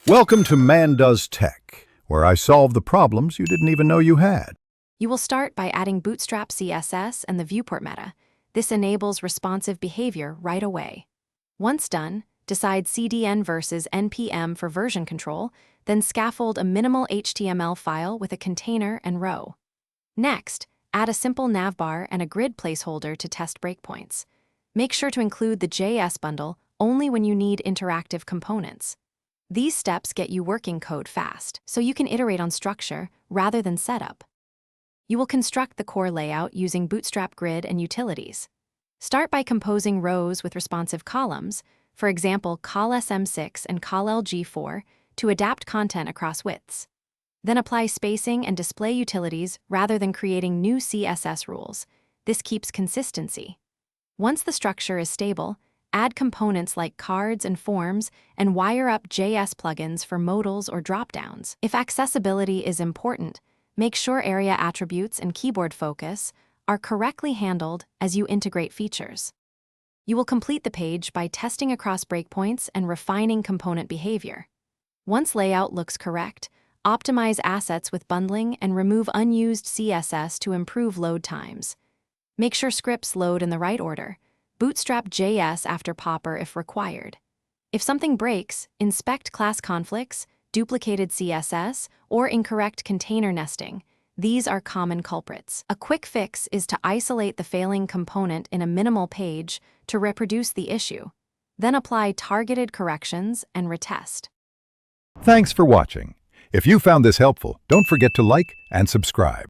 Welcome to Man Does Tech, where I solve the problems you didn't even know you had. You will start by adding Bootstrap CSS and the viewport meta. This enables responsive behavior right away. Once done, decide CDN versus NPM for version control, then scaffold a minimal HTML file with a container and row. Next, add a simple navbar and a grid placeholder to test breakpoints. Make sure to include the JS bundle only when you need interactive components. These steps get you working code fast, so you can iterate on structure rather than setup. You will construct the core layout using Bootstrap Grid and utilities. Start by composing rows with responsive columns, for example, col SM6 and col LG4, to adapt content across widths. Then apply spacing and display utilities rather than creating new CSS rules. This keeps consistency. Once the structure is stable, add components like cards and forms and wire up JS plugins for modals or dropdowns. If accessibility is important, make sure area attributes and keyboard focus are correctly handled as you integrate features. You will complete the page by testing across breakpoints and refining component behavior. Once layout looks correct, optimize assets with bundling and remove unused CSS to improve load times. Make sure scripts load in the right order. Bootstrap JS after popper if required. If something breaks, inspect class conflicts, duplicated CSS, or incorrect container nesting. These are common culprits. A quick fix is to isolate the failing component in a minimal page to reproduce the issue. Then apply targeted corrections and retest. Thanks for watching. If you found this helpful, don't forget to like and subscribe.